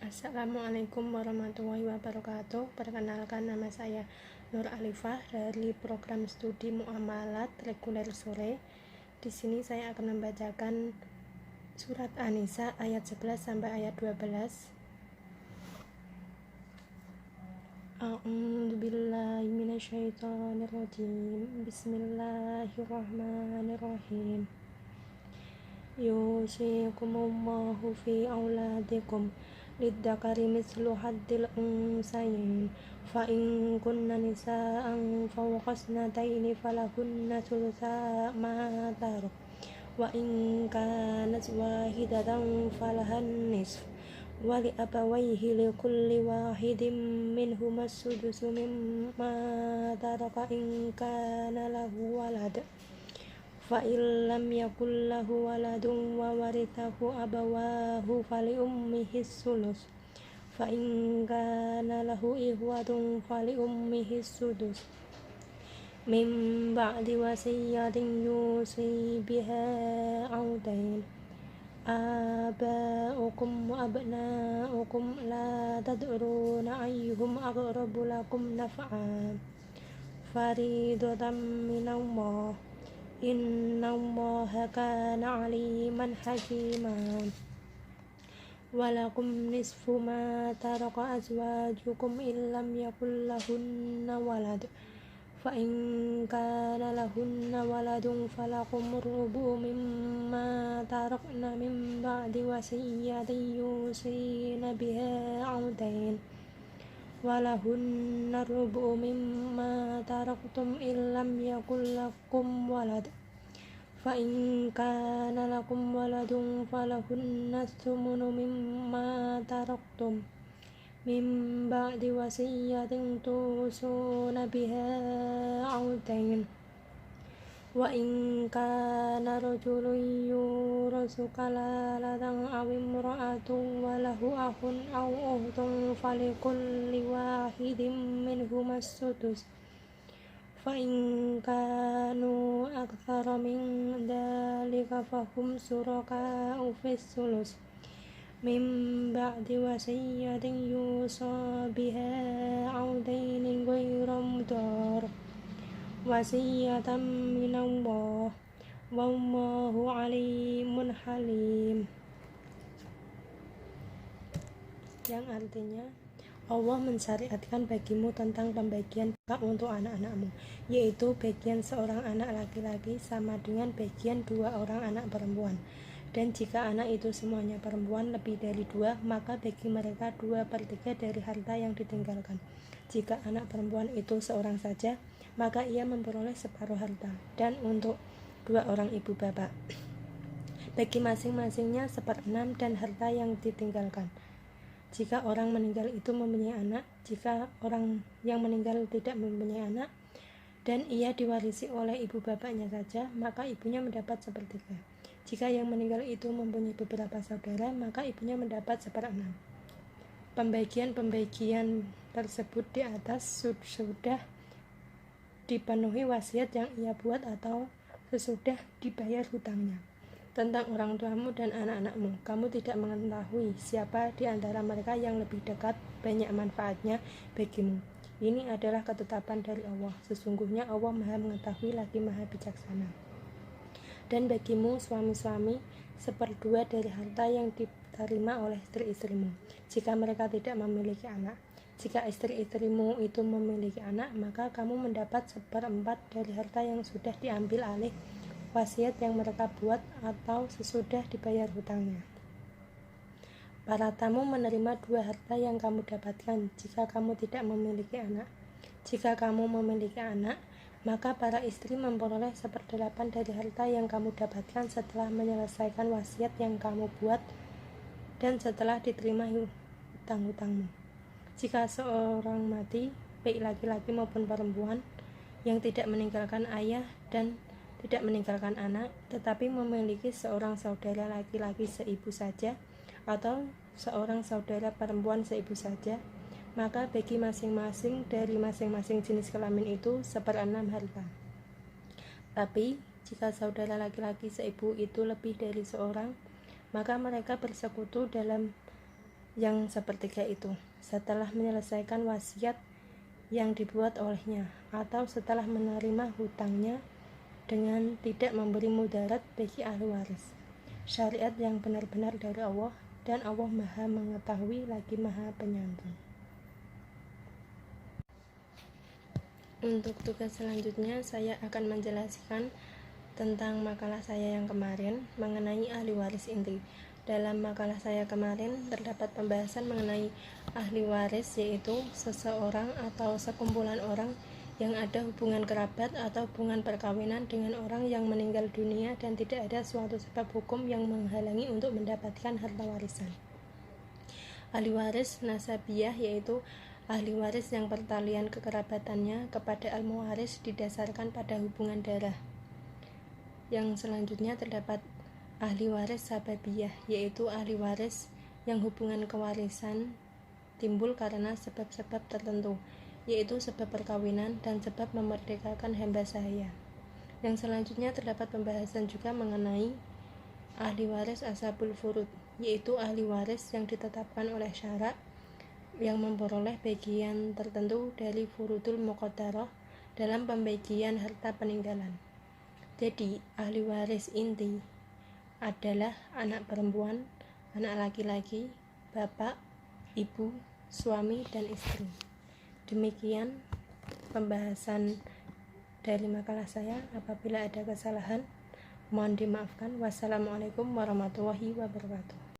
Assalamualaikum warahmatullahi wabarakatuh. Perkenalkan, nama saya Nur Alifah dari program studi Muamalat reguler sore. Di sini saya akan membacakan surat An-Nisa ayat 11 sampai ayat 12. A'udzubillahi minasyaitonirrajim. Bismillahirrahmanirrahim. Yusikumullahu fi auladikum lidzakari mislu haddil unsayain fa in kunna nisaan fawqa ithnataini falahunna thulutsa ma tarak wa in kanat wahidatan falahan nisf wa li abawayhi likulli wahidin minhuma as-sudusu mimma taraka in kana lahu walad fa illam yakul lahu waladun wa warithahu abawahu fali ummihi sulus fa in kana lahu ikhwatun fali ummihi sudus min ba'di wasiyatin yusi biha aw dain aba'ukum wa abna'ukum la tad'uruna ayyuhum aqrabu lakum naf'an faridatan minallah innallaha kana aliman hakiman walakum nisfu ma taraka azwajukum illam yakul lahunna walad fa in kana lahunna waladun falakum rubu mimma tarakna min ba'di wasiyatin yusina biha aw dain walahunna rubu mimma taraktum illam yakul lakum walad fa in kana lakum waladun falahunna thumunu mimma taraktum min ba'di wasiyatin tusuna biha aw dain wa in kana rajulun yurasu kalalatan aw imra'atun wa lahu akhun aw ukhtun falikulli wahidin minhuma as-sudus fa in kanu aktsara min dzalika fahum syuraka'u fis sulus min ba'di wasiyatin yusa biha aw dainin ghairu mudar wasiyatan minallah wallahu alimun halim, yang artinya Allah mensyariatkan bagimu tentang pembagian hak untuk anak-anakmu, yaitu bagian seorang anak laki-laki sama dengan bagian dua orang anak perempuan. Dan jika anak itu semuanya perempuan lebih dari dua, maka bagi mereka 2/3 dari harta yang ditinggalkan. Jika anak perempuan itu seorang saja, maka ia memperoleh separuh harta. Dan untuk dua orang ibu bapak, bagi masing-masingnya 1/6 dan harta yang ditinggalkan. Jika orang meninggal itu mempunyai anak, jika orang yang meninggal tidak mempunyai anak, dan ia diwarisi oleh ibu bapaknya saja, maka ibunya mendapat 1/3. Jika yang meninggal itu mempunyai beberapa saudara, maka ibunya mendapat 1/6. Pembagian tersebut di atas sudah dipenuhi wasiat yang ia buat atau sesudah dibayar hutangnya. Tentang orang tuamu dan anak-anakmu, kamu tidak mengetahui siapa di antara mereka yang lebih dekat banyak manfaatnya bagimu. Ini adalah ketetapan dari Allah. Sesungguhnya Allah Maha Mengetahui lagi Maha Bijaksana. Dan bagimu suami-suami 1/2 dari harta yang diterima oleh istri-istrimu, jika mereka tidak memiliki anak. Jika istri-istrimu itu memiliki anak, maka kamu mendapat 1/4 dari harta yang sudah diambil alih wasiat yang mereka buat atau sesudah dibayar hutangnya. Para tamu menerima 2 harta yang kamu dapatkan jika kamu tidak memiliki anak. Jika kamu memiliki anak, maka para istri memperoleh 1/8 dari harta yang kamu dapatkan setelah menyelesaikan wasiat yang kamu buat dan setelah diterima hutang-hutangmu. Jika seorang mati, baik laki-laki maupun perempuan, yang tidak meninggalkan ayah dan tidak meninggalkan anak, tetapi memiliki seorang saudara laki-laki seibu saja atau seorang saudara perempuan seibu saja, maka bagi masing-masing dari masing-masing jenis kelamin itu 1/6 harta. Tapi jika saudara laki-laki seibu itu lebih dari seorang, maka mereka bersekutu dalam yang sepertiga itu setelah menyelesaikan wasiat yang dibuat olehnya atau setelah menerima hutangnya dengan tidak memberi mudarat bagi ahli waris. Syariat yang benar-benar dari Allah, dan Allah Maha Mengetahui lagi Maha Penyantun. Untuk tugas selanjutnya, saya akan menjelaskan tentang makalah saya yang kemarin mengenai ahli waris inti. Dalam makalah saya kemarin terdapat pembahasan mengenai ahli waris, yaitu seseorang atau sekumpulan orang yang ada hubungan kerabat atau hubungan perkawinan dengan orang yang meninggal dunia dan tidak ada suatu sebab hukum yang menghalangi untuk mendapatkan harta warisan. Ahli waris nasabiyah yaitu ahli waris yang pertalian kekerabatannya kepada al-muwaris didasarkan pada hubungan darah. Yang selanjutnya terdapat ahli waris sababiyah, yaitu ahli waris yang hubungan kewarisan timbul karena sebab-sebab tertentu, yaitu sebab perkawinan dan sebab memerdekakan hamba sahaya. Yang selanjutnya terdapat pembahasan juga mengenai ahli waris ashabul furud, yaitu ahli waris yang ditetapkan oleh syarak yang memperoleh bagian tertentu dari furudul muqaddarah dalam pembagian harta peninggalan. Jadi, ahli waris inti adalah anak perempuan, anak laki-laki, bapak, ibu, suami, dan istri. Demikian pembahasan dari makalah saya. Apabila ada kesalahan, mohon dimaafkan. Wassalamualaikum warahmatullahi wabarakatuh.